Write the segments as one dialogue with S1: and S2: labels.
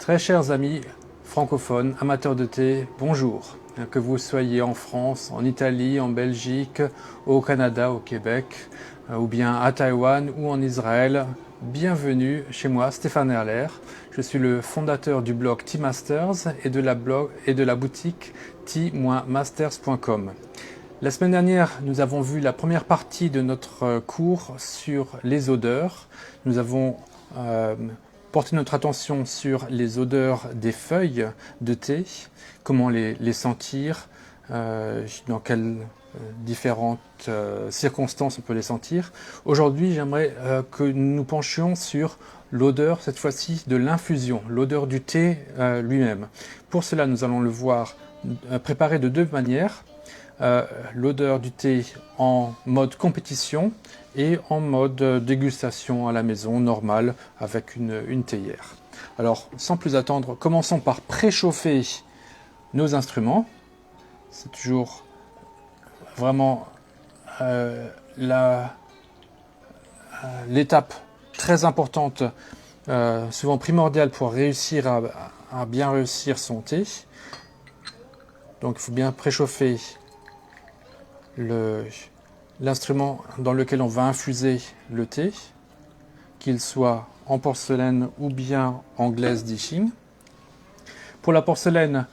S1: Très chers amis francophones, amateurs de thé, bonjour. Que vous soyez en France, en Italie, en Belgique, au Canada, au Québec, ou bien à Taïwan ou en Israël, bienvenue chez moi, Stéphane Erler. Je suis le fondateur du blog Tea Masters et de la boutique tea-masters.com. La semaine dernière, nous avons vu la première partie de notre cours sur les odeurs. Nous avons porté notre attention sur les odeurs des feuilles de thé, comment les sentir, dans quelles différentes circonstances on peut les sentir. Aujourd'hui, j'aimerais que nous nous penchions sur l'odeur, cette fois-ci, de l'infusion, l'odeur du thé lui-même. Pour cela, nous allons le voir préparé de deux manières. L'odeur du thé en mode compétition et en mode dégustation à la maison, normale, avec une théière. Alors, sans plus attendre, commençons par préchauffer nos instruments. C'est toujours vraiment l'étape très importante, souvent primordiale pour réussir à bien réussir son thé. Donc, il faut bien préchauffer l'instrument dans lequel on va infuser le thé, qu'il soit en porcelaine ou bien en glaise d'Iching. Pour la porcelaine,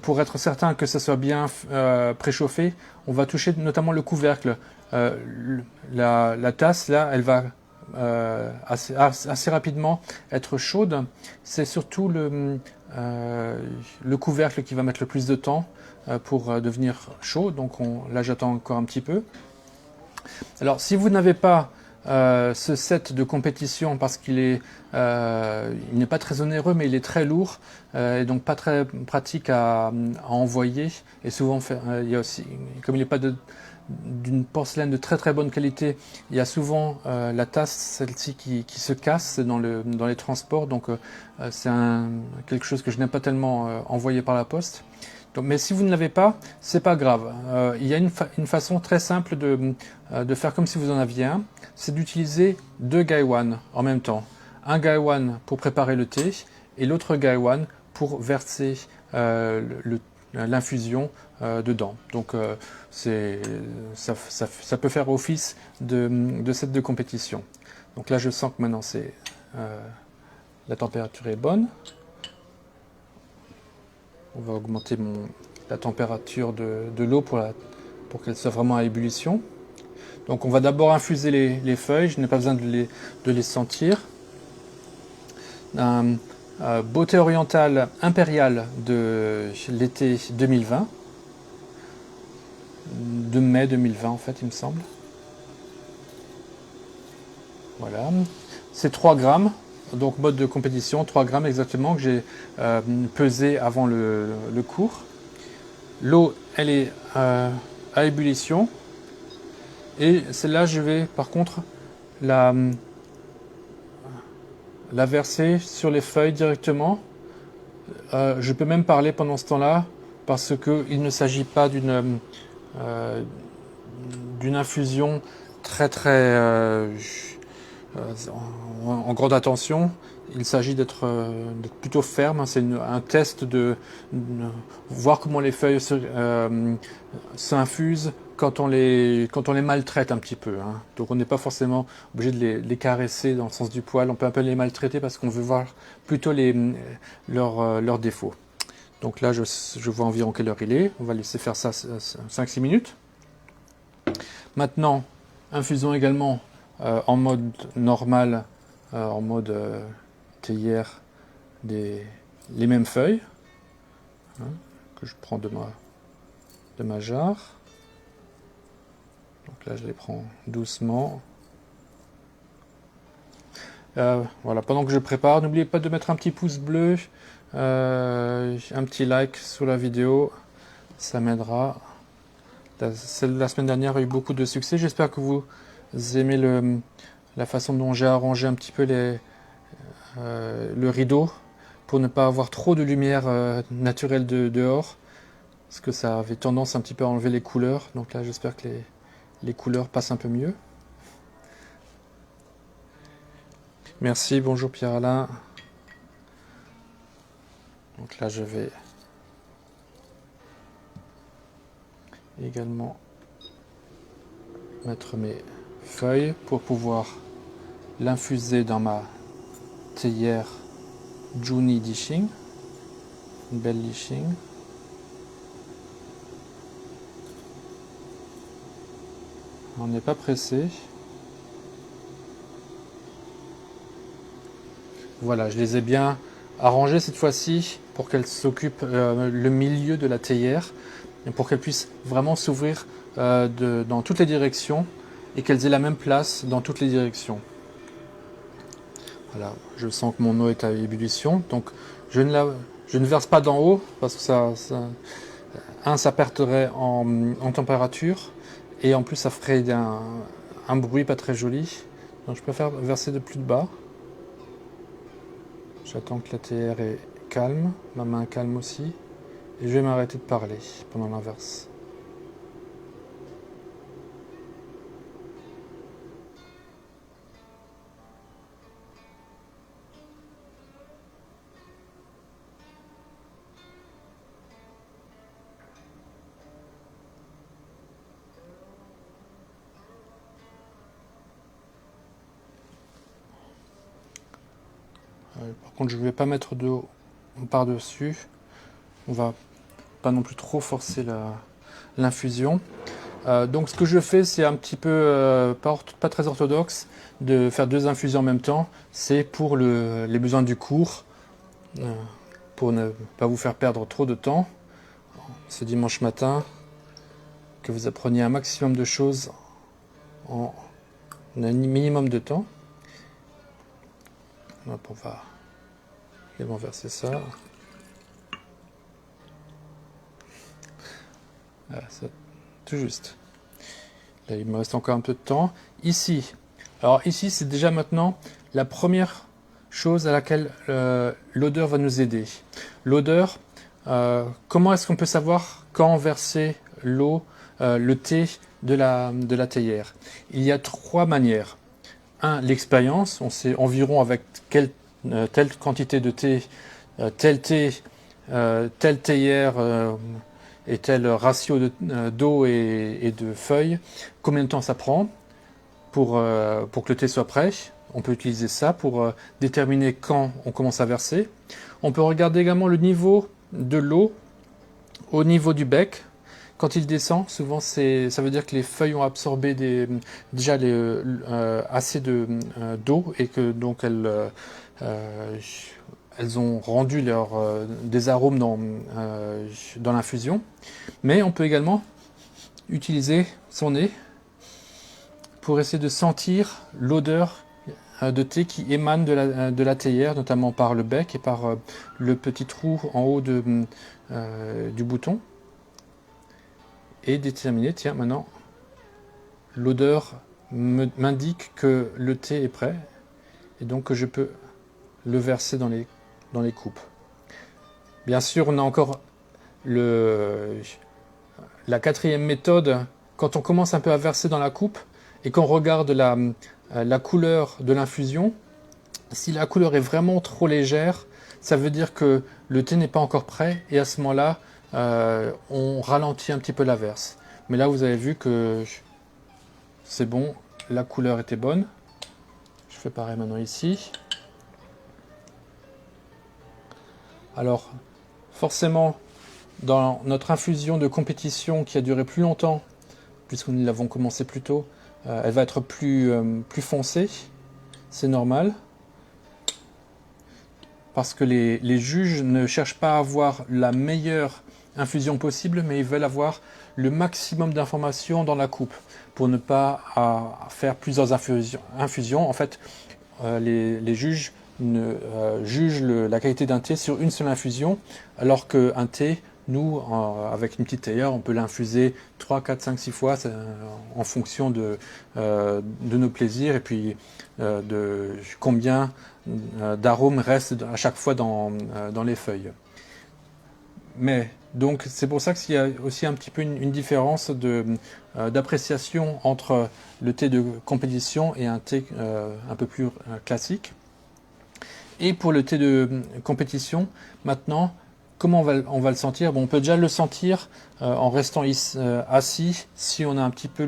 S1: pour être certain que ça soit bien préchauffé, on va toucher notamment le couvercle. La tasse, là, elle va assez rapidement être chaude. C'est surtout le couvercle qui va mettre le plus de temps pour devenir chaud. Donc là, j'attends encore un petit peu. Alors, si vous n'avez pas ce set de compétition, parce qu'il est, il n'est pas très onéreux, mais il est très lourd et donc pas très pratique à envoyer. Et souvent, il y a aussi, comme il n'est pas d'une porcelaine de très très bonne qualité, il y a souvent la tasse, celle-ci, qui se casse dans les transports. Donc c'est quelque chose que je n'aime pas tellement envoyer par la poste. Donc, mais si vous ne l'avez pas, c'est pas grave. Il y a une façon très simple de faire comme si vous en aviez un, c'est d'utiliser deux gaiwan en même temps. Un gaiwan pour préparer le thé et l'autre gaiwan pour verser l'infusion dedans. Donc ça peut faire office de set de compétition. Donc là, je sens que maintenant la température est bonne. On va augmenter la température de l'eau pour qu'elle soit vraiment à ébullition. Donc on va d'abord infuser les feuilles, je n'ai pas besoin de les sentir. Beauté orientale impériale de l'été 2020. De mai 2020 en fait, il me semble. Voilà. C'est 3 grammes. Donc mode de compétition, 3 grammes exactement, que j'ai pesé avant le cours. L'eau, elle est à ébullition. Et celle-là, je vais par contre la verser sur les feuilles directement. Je peux même parler pendant ce temps-là, parce qu'il ne s'agit pas d'une infusion très en grande attention. Il s'agit d'être plutôt ferme. C'est un test de voir comment les feuilles s'infusent quand on les maltraite un petit peu. Hein. Donc on n'est pas forcément obligé de les caresser dans le sens du poil. On peut un peu les maltraiter parce qu'on veut voir plutôt leurs défauts. Donc là, je vois environ quelle heure il est. On va laisser faire ça 5-6 minutes. Maintenant, infusons également en mode normal, en mode théière, les mêmes feuilles, hein, que je prends de ma jarre. Donc là, je les prends doucement. Voilà, pendant que je prépare, n'oubliez pas de mettre un petit pouce bleu, un petit like sous la vidéo, ça m'aidera. Celle de la semaine dernière a eu beaucoup de succès. J'espère que vous aimez la façon dont j'ai arrangé un petit peu le rideau pour ne pas avoir trop de lumière naturelle dehors, parce que ça avait tendance un petit peu à enlever les couleurs. Donc là, j'espère que les couleurs passent un peu mieux. Merci, bonjour Pierre-Alain. Donc là, je vais également mettre mes feuilles pour pouvoir l'infuser dans ma théière Juni Dishing, une belle Dishing. On n'est pas pressé. Voilà, je les ai bien arrangées cette fois-ci pour qu'elles s'occupent le milieu de la théière et pour qu'elles puissent vraiment s'ouvrir dans toutes les directions et qu'elles aient la même place dans toutes les directions. Voilà, je sens que mon eau est à ébullition, donc je ne verse pas d'en haut parce que ça perdrait en température et en plus ça ferait un bruit pas très joli. Donc je préfère verser de plus de bas. J'attends que la théière est calme, ma main calme aussi, et je vais m'arrêter de parler pendant l'inverse. Par contre, je ne vais pas mettre d'eau par-dessus. On va pas non plus trop forcer l'infusion. Donc ce que je fais, c'est un petit peu pas très orthodoxe de faire 2 infusions en même temps. C'est pour les besoins du cours, pour ne pas vous faire perdre trop de temps ce dimanche matin, que vous appreniez un maximum de choses en un minimum de temps. Hop, on va également verser ça. Voilà, ça, tout juste. Là, il me reste encore un peu de temps. Ici, alors ici, c'est déjà maintenant la première chose à laquelle l'odeur va nous aider. L'odeur, comment est-ce qu'on peut savoir quand verser l'eau, le thé de la théière? Il y a 3 manières. 1, l'expérience. On sait environ avec telle quantité de thé, telle théière et tel ratio d'eau et de feuilles, combien de temps ça prend pour que le thé soit prêt. On peut utiliser ça pour déterminer quand on commence à verser. On peut regarder également le niveau de l'eau au niveau du bec. Quand il descend, souvent ça veut dire que les feuilles ont absorbé déjà assez d'eau et que donc elles ont rendu des arômes dans l'infusion. Mais on peut également utiliser son nez pour essayer de sentir l'odeur de thé qui émane de la théière, notamment par le bec et par le petit trou en haut du bouton. Et déterminer, tiens, maintenant, l'odeur m'indique que le thé est prêt et donc que je peux le verser dans les coupes. Bien sûr, on a encore la 4e méthode. Quand on commence un peu à verser dans la coupe et qu'on regarde la couleur de l'infusion, si la couleur est vraiment trop légère, ça veut dire que le thé n'est pas encore prêt et à ce moment-là, on ralentit un petit peu la verse. Mais là, vous avez vu que c'est bon, la couleur était bonne. Je fais pareil maintenant ici. Alors, forcément, dans notre infusion de compétition qui a duré plus longtemps, puisque nous l'avons commencé plus tôt, elle va être plus foncée. C'est normal. Parce que les juges ne cherchent pas à avoir la meilleure infusion possible, mais ils veulent avoir le maximum d'informations dans la coupe pour ne pas faire plusieurs infusions. En fait, les juges jugent la qualité d'un thé sur une seule infusion, alors qu'un thé, nous, avec une petite théière, on peut l'infuser 3, 4, 5, 6 fois en fonction de nos plaisirs et puis de combien d'arômes restent à chaque fois dans les feuilles. Mais donc c'est pour ça qu'il y a aussi un petit peu une différence d'appréciation entre le thé de compétition et un thé un peu plus classique. Et pour le thé de compétition, maintenant, comment on va le sentir? Bon, on peut déjà le sentir en restant assis, si on a un petit peu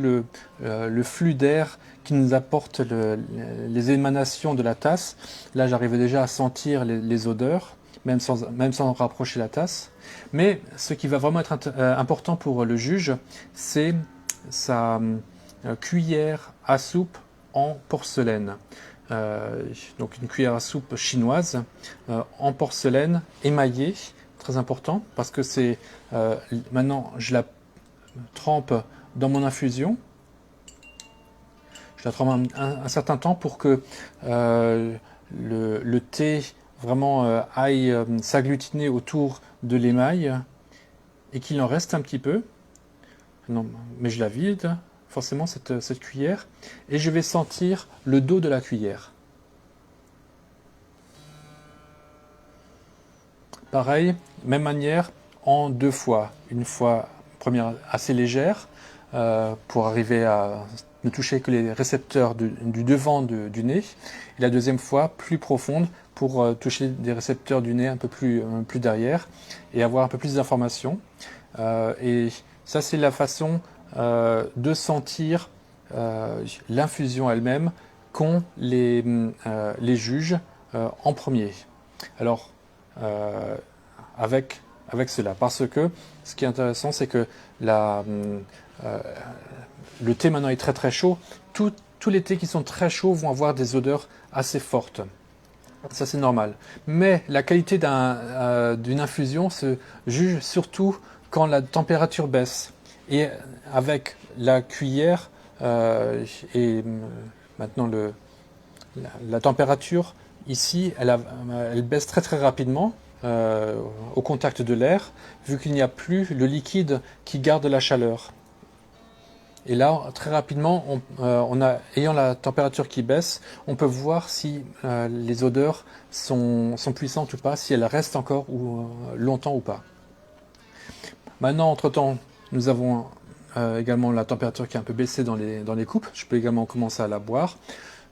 S1: le flux d'air qui nous apporte les émanations de la tasse. Là, j'arrive déjà à sentir les odeurs, même sans rapprocher la tasse. Mais ce qui va vraiment être important pour le juge, c'est sa cuillère à soupe en porcelaine. Donc une cuillère à soupe chinoise en porcelaine émaillée, très important, parce que c'est maintenant je la trempe dans mon infusion. Je la trempe un certain temps pour que le thé vraiment aille s'agglutiner autour de l'émail et qu'il en reste un petit peu. Non, mais je la vide forcément cette cuillère et je vais sentir le dos de la cuillère. Pareil, même manière en 2 fois. Une fois première assez légère pour arriver à ne toucher que les récepteurs du devant du nez. Et la deuxième fois plus profonde pour toucher des récepteurs du nez un peu plus derrière et avoir un peu plus d'informations. Et ça c'est la façon de sentir l'infusion elle-même qu'ont les juges en premier. Alors, avec cela, parce que ce qui est intéressant, c'est que le thé maintenant est très très chaud. Tous les thés qui sont très chauds vont avoir des odeurs assez fortes. Ça c'est normal. Mais la qualité d'une infusion se juge surtout quand la température baisse. Et avec la cuillère et maintenant la température ici, elle baisse très très rapidement au contact de l'air, vu qu'il n'y a plus le liquide qui garde la chaleur. Et là, très rapidement, ayant la température qui baisse, on peut voir si les odeurs sont puissantes ou pas, si elles restent encore longtemps ou pas. Maintenant, entre-temps, nous avons également la température qui est un peu baissée dans les coupes. Je peux également commencer à la boire.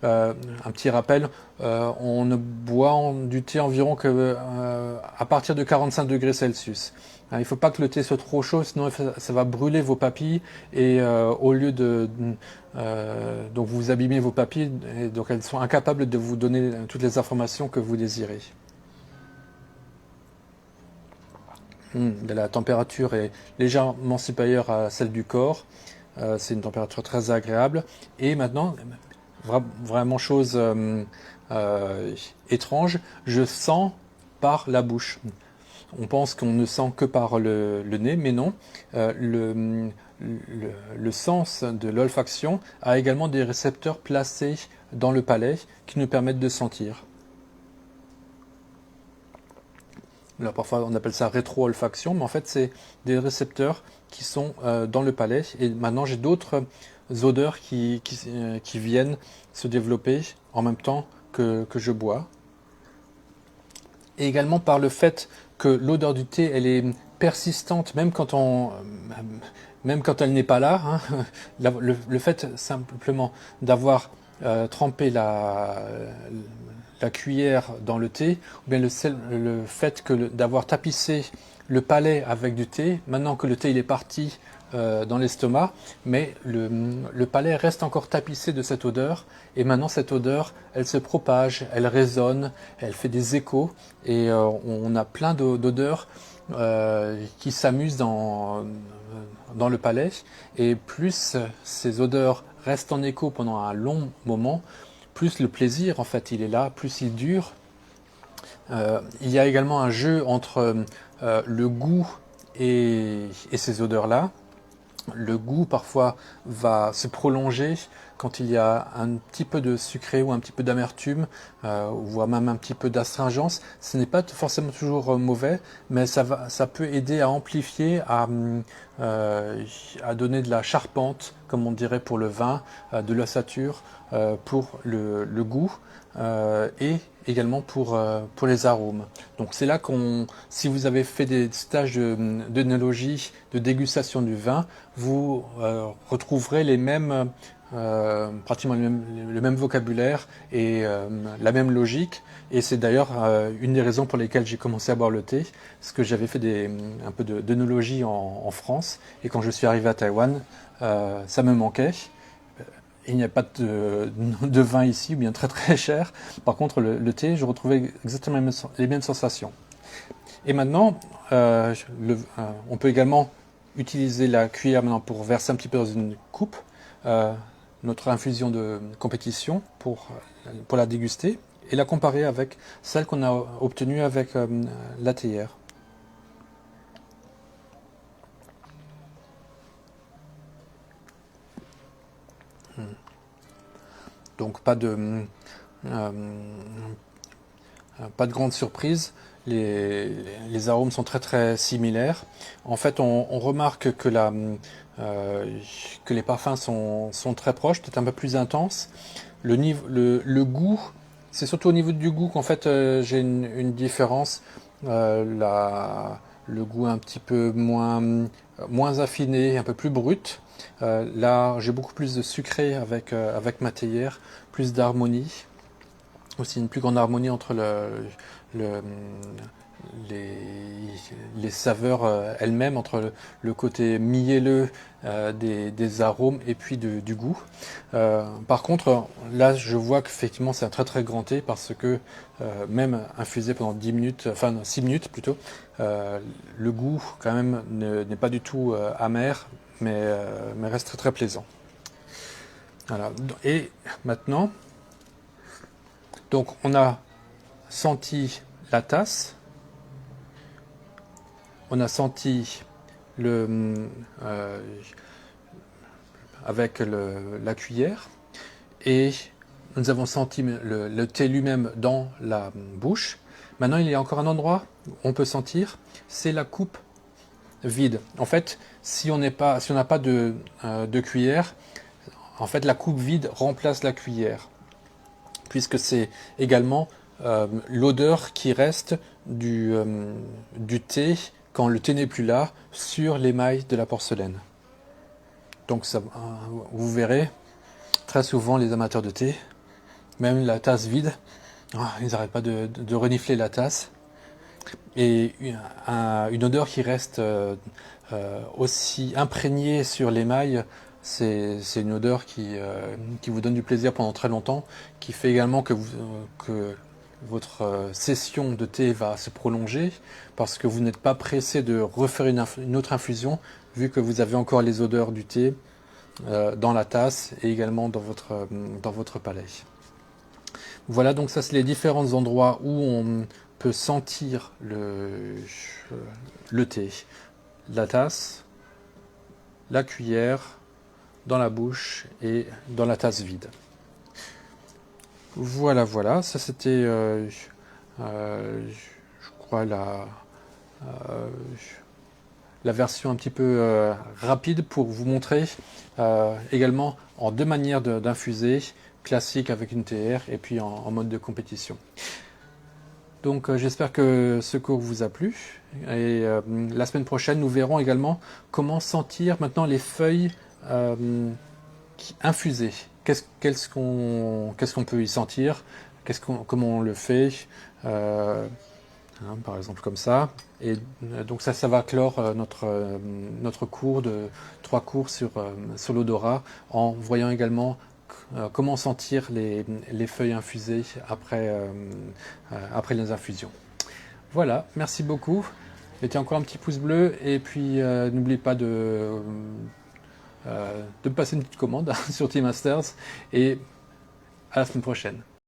S1: Un petit rappel, on ne boit du thé environ à partir de 45 degrés Celsius. Il ne faut pas que le thé soit trop chaud, sinon ça va brûler vos papilles et au lieu donc vous abîmez vos papilles et donc elles sont incapables de vous donner toutes les informations que vous désirez. La température est légèrement supérieure à celle du corps. C'est une température très agréable. Et maintenant, vraiment chose étrange, je sens par la bouche. On pense qu'on ne sent que par le nez, mais non. Le sens de l'olfaction a également des récepteurs placés dans le palais qui nous permettent de sentir. Alors parfois on appelle ça rétro-olfaction, mais en fait c'est des récepteurs qui sont dans le palais. Et maintenant j'ai d'autres odeurs qui viennent se développer en même temps que je bois. Et également par le fait que l'odeur du thé elle est persistante même quand elle n'est pas là. Hein. Le fait simplement d'avoir trempé la cuillère dans le thé, ou bien le fait d'avoir tapissé le palais avec du thé, maintenant que le thé il est parti dans l'estomac, mais le palais reste encore tapissé de cette odeur, et maintenant cette odeur, elle se propage, elle résonne, elle fait des échos, et on a plein d'odeurs qui s'amusent dans le palais, et plus ces odeurs restent en écho pendant un long moment, plus le plaisir en fait il est là, plus il dure. Il y a également un jeu entre le goût et ces odeurs-là. Le goût parfois va se prolonger quand il y a un petit peu de sucré ou un petit peu d'amertume, voire même un petit peu d'astringence. Ce n'est pas forcément toujours mauvais, mais ça peut aider à amplifier, à donner de la charpente, comme on dirait pour le vin, de l'ossature pour le goût et également pour les arômes. Donc c'est là si vous avez fait des stages d'œnologie, de dégustation du vin, vous retrouverez les mêmes pratiquement le même vocabulaire et la même logique. Et c'est d'ailleurs une des raisons pour lesquelles j'ai commencé à boire le thé, parce que j'avais fait un peu d'œnologie en France, et quand je suis arrivé à Taïwan, ça me manquait. Il n'y a pas de vin ici, ou bien très très cher. Par contre, le thé, je retrouvais exactement les mêmes sensations. Et maintenant, on peut également utiliser la cuillère maintenant pour verser un petit peu dans une coupe notre infusion de compétition pour la déguster et la comparer avec celle qu'on a obtenue avec la théière. Donc pas de grande surprise, les arômes sont très très similaires. En fait, on remarque que les parfums sont très proches, peut-être un peu plus intenses. Le goût, c'est surtout au niveau du goût qu'en fait j'ai une différence. Le goût un petit peu moins affiné, un peu plus brut. Là, j'ai beaucoup plus de sucré avec ma théière, plus d'harmonie. Aussi une plus grande harmonie entre les saveurs elles-mêmes, entre le côté mielleux des arômes et puis du goût. Par contre, là, je vois qu'effectivement, c'est un très très grand thé parce que même infusé pendant 10 minutes, enfin 6 minutes plutôt, le goût quand même n'est pas du tout amer, mais reste très très plaisant. Voilà. Et maintenant, donc on a senti la tasse, on a senti avec la cuillère et nous avons senti le thé lui-même dans la bouche. Maintenant, il y a encore un endroit où on peut sentir, c'est la coupe vide. En fait, si on n'a pas de cuillère, en fait, la coupe vide remplace la cuillère, puisque c'est également l'odeur qui reste du thé quand le thé n'est plus là sur l'émail de la porcelaine. Donc ça, vous verrez très souvent les amateurs de thé, même la tasse vide, ils n'arrêtent pas de renifler la tasse. Et une odeur qui reste aussi imprégnée sur l'émail, c'est une odeur qui vous donne du plaisir pendant très longtemps, qui fait également que votre session de thé va se prolonger parce que vous n'êtes pas pressé de refaire une autre infusion vu que vous avez encore les odeurs du thé dans la tasse et également dans votre palais. Voilà, donc ça c'est les différents endroits où on peut sentir le thé. La tasse, la cuillère, dans la bouche et dans la tasse vide. Voilà, ça c'était, je crois, la version un petit peu rapide pour vous montrer également en deux manières d'infuser, classique avec une théière et puis en mode de compétition. Donc j'espère que ce cours vous a plu et la semaine prochaine nous verrons également comment sentir maintenant les feuilles infusées. Qu'est-ce qu'on peut y sentir, comment on le fait, par exemple comme ça. Et donc ça va clore notre cours de 3 cours sur l'odorat en voyant également comment sentir les feuilles infusées après les infusions. Voilà, merci beaucoup. Mettez encore un petit pouce bleu et puis n'oubliez pas de me passer une petite commande sur Tea Masters et à la semaine prochaine.